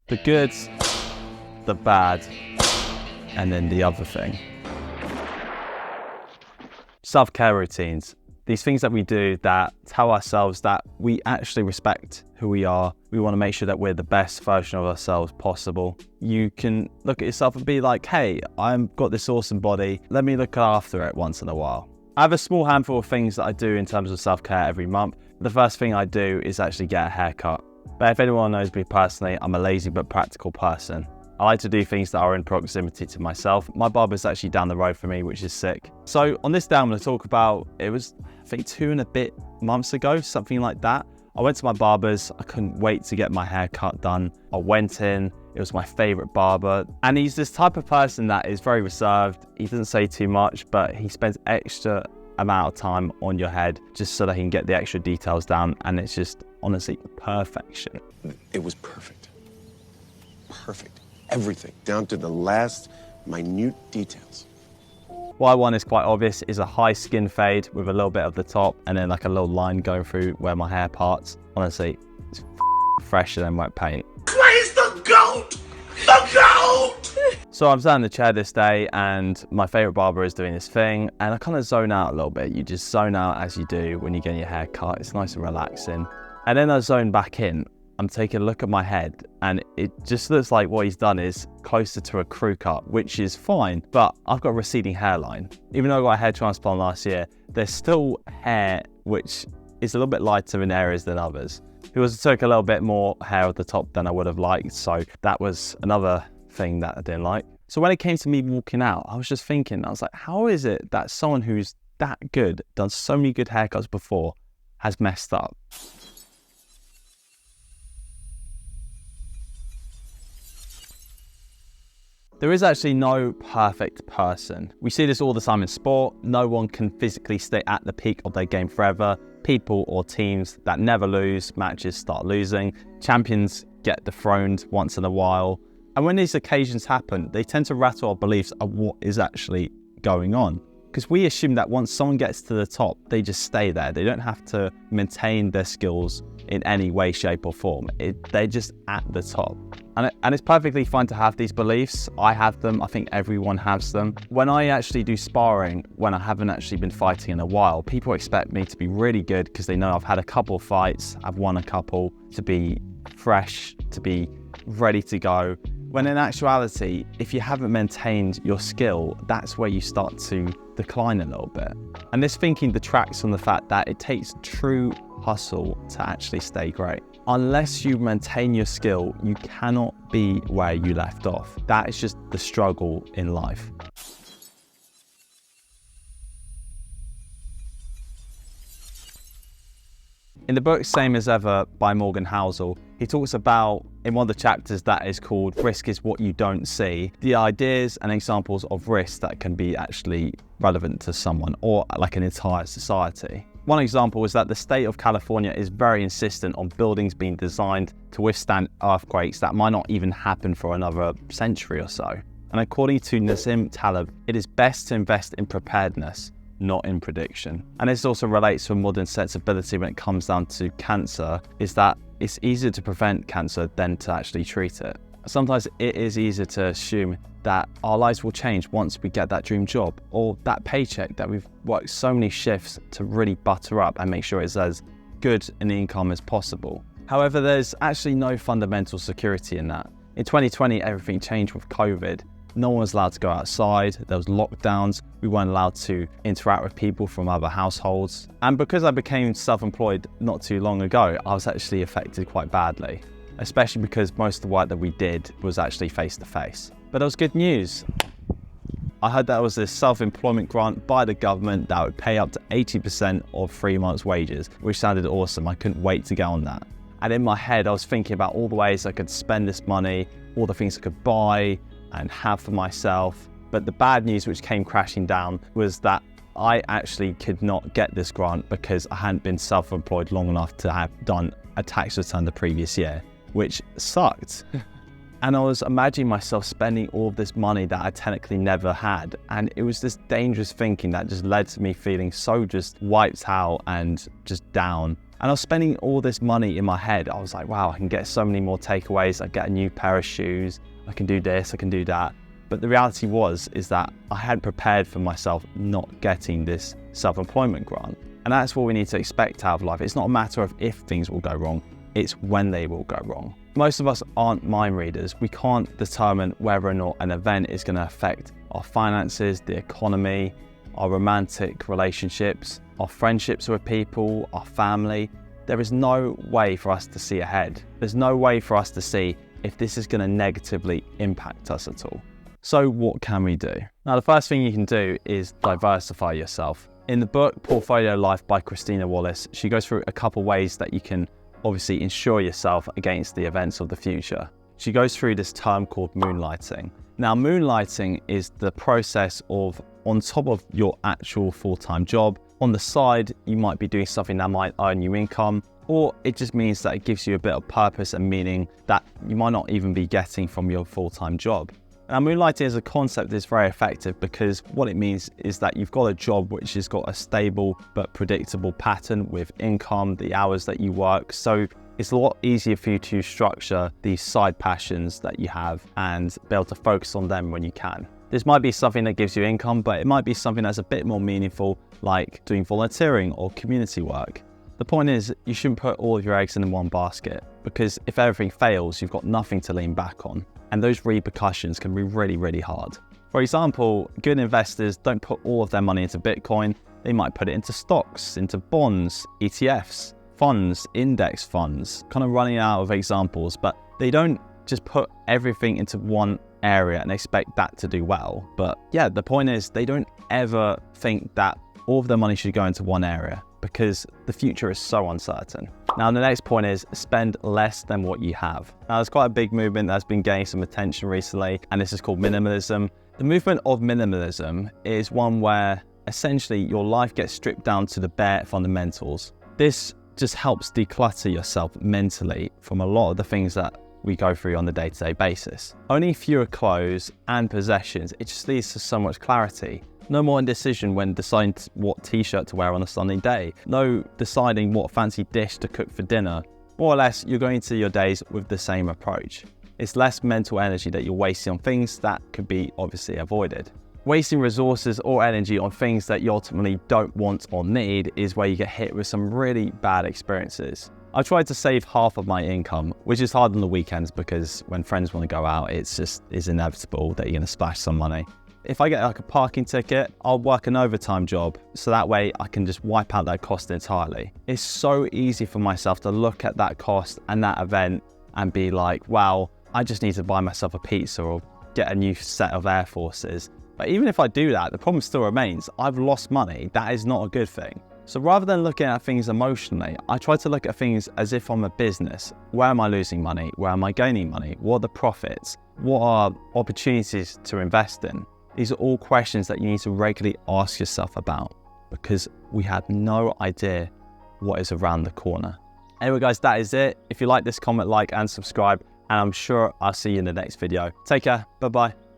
The good, the bad, and then the other thing. Self-care routines. These things that we do that tell ourselves that we actually respect who we are. We want to make sure that we're the best version of ourselves possible. You can look at yourself and be like, hey, I've got this awesome body. Let me look after it once in a while. I have a small handful of things that I do in terms of self-care every month. The first thing I do is actually get a haircut. But if anyone knows me personally, I'm a lazy but practical person. I like to do things that are in proximity to myself. My barber's actually down the road for me, which is sick. So on this day, I'm going to talk about, it was, I think 2 and a bit months ago, something like that. I went to my barber's. I couldn't wait to get my haircut done. I went in. It was my favorite barber. And he's this type of person that is very reserved. He doesn't say too much, but he spends extra amount of time on your head just so that he can get the extra details down. And it's just, honestly, perfection. It was perfect. Perfect. Everything, down to the last minute details. What I want is quite obvious, is a high skin fade with a little bit of the top and then like a little line going through where my hair parts. Honestly, it's fresher than wet paint. Praise the GOAT! The GOAT! So I'm sat in the chair this day and my favorite barber is doing this thing and I kind of zone out a little bit. You just zone out as you do when you get your hair cut. It's nice and relaxing. And then I zone back in. I'm taking a look at my head and it just looks like what he's done is closer to a crew cut, which is fine, but I've got a receding hairline. Even though I got a hair transplant last year, there's still hair which is a little bit lighter in areas than others. It was took a little bit more hair at the top than I would have liked, so that was another thing that I didn't like. So when it came to me walking out, I was just thinking, I was like, how is it that someone who's that good, done so many good haircuts before, has messed up? There is actually no perfect person. We see this all the time in sport. No one can physically stay at the peak of their game forever. People or teams that never lose, matches start losing. Champions get dethroned once in a while. And when these occasions happen, they tend to rattle our beliefs of what is actually going on. Because we assume that once someone gets to the top, they just stay there. They don't have to maintain their skills in any way, shape or form. They're just at the top. And it's perfectly fine to have these beliefs. I have them. I think everyone has them. When I actually do sparring, when I haven't actually been fighting in a while, people expect me to be really good because they know I've had a couple of fights, I've won a couple, to be fresh, to be ready to go. When in actuality, if you haven't maintained your skill, that's where you start to decline a little bit. And this thinking detracts from the fact that it takes true hustle to actually stay great. Unless you maintain your skill, you cannot be where you left off. That is just the struggle in life. In the book Same as Ever by Morgan Housel, he talks about, in one of the chapters that is called Risk is What You Don't See, the ideas and examples of risk that can be actually relevant to someone or like an entire society. One example is that the state of California is very insistent on buildings being designed to withstand earthquakes that might not even happen for another century or so. And according to Nassim Taleb, it is best to invest in preparedness, not in prediction. And this also relates to a modern sensibility when it comes down to cancer, is that it's easier to prevent cancer than to actually treat it. Sometimes it is easier to assume that our lives will change once we get that dream job or that paycheck that we've worked so many shifts to really butter up and make sure it's as good an income as possible. However, there's actually no fundamental security in that. In 2020, everything changed with COVID. No one was allowed to go outside, there was lockdowns, we weren't allowed to interact with people from other households. And because I became self-employed not too long ago, I was actually affected quite badly, especially because most of the work that we did was actually face-to-face. But it was good news. I heard there was this self-employment grant by the government that would pay up to 80% of 3 months' wages, which sounded awesome. I couldn't wait to get on that. And in my head, I was thinking about all the ways I could spend this money, all the things I could buy and have for myself. But the bad news which came crashing down was that I actually could not get this grant because I hadn't been self-employed long enough to have done a tax return the previous year, which sucked. And I was imagining myself spending all of this money that I technically never had. And it was this dangerous thinking that just led to me feeling so just wiped out and just down. And I was spending all this money in my head. I was like, wow, I can get so many more takeaways. I get a new pair of shoes. I can do this, I can do that. But the reality is that I hadn't prepared for myself not getting this self-employment grant. And that's what we need to expect out of life. It's not a matter of if things will go wrong, it's when they will go wrong. Most of us aren't mind readers. We can't determine whether or not an event is going to affect our finances, the economy, our romantic relationships, our friendships with people, our family. There is no way for us to see ahead. There's no way for us to see if this is going to negatively impact us at all. So what can we do? Now, the first thing you can do is diversify yourself. In the book Portfolio Life by Christina Wallace, she goes through a couple ways that you can obviously insure yourself against the events of the future. She goes through this term called moonlighting. Now, moonlighting is the process of, on top of your actual full-time job, on the side, you might be doing something that might earn you income, or it just means that it gives you a bit of purpose and meaning that you might not even be getting from your full-time job. Now, moonlighting as a concept is very effective because what it means is that you've got a job which has got a stable but predictable pattern with income, the hours that you work. So it's a lot easier for you to structure these side passions that you have and be able to focus on them when you can. This might be something that gives you income, but it might be something that's a bit more meaningful, like doing volunteering or community work. The point is, you shouldn't put all of your eggs in one basket, because if everything fails, you've got nothing to lean back on. And those repercussions can be really, really hard. For example, good investors don't put all of their money into Bitcoin. They might put it into stocks, into bonds, ETFs, funds, index funds, kind of running out of examples, but they don't just put everything into one area and expect that to do well. But yeah, the point is they don't ever think that all of their money should go into one area because the future is so uncertain. Now, the next point is spend less than what you have. Now, there's quite a big movement that's been gaining some attention recently, and this is called minimalism. The movement of minimalism is one where essentially your life gets stripped down to the bare fundamentals. This just helps declutter yourself mentally from a lot of the things that we go through on the day-to-day basis. Owning fewer clothes and possessions, it just leads to so much clarity. No more indecision when deciding what t-shirt to wear on a sunny day. No deciding what fancy dish to cook for dinner. More or less, you're going into your days with the same approach. It's less mental energy that you're wasting on things that could be obviously avoided. Wasting resources or energy on things that you ultimately don't want or need is where you get hit with some really bad experiences. I tried to save half of my income, which is hard on the weekends because when friends want to go out, it's inevitable that you're going to splash some money. If I get like a parking ticket, I'll work an overtime job so that way I can just wipe out that cost entirely. It's so easy for myself to look at that cost and that event and be like, wow, I just need to buy myself a pizza or get a new set of Air Forces. But even if I do that, the problem still remains. I've lost money. That is not a good thing. So rather than looking at things emotionally, I try to look at things as if I'm a business. Where am I losing money? Where am I gaining money? What are the profits? What are opportunities to invest in? These are all questions that you need to regularly ask yourself about because we have no idea what is around the corner. Anyway, guys, that is it. If you like this, comment, like, and subscribe, and I'm sure I'll see you in the next video. Take care. Bye-bye.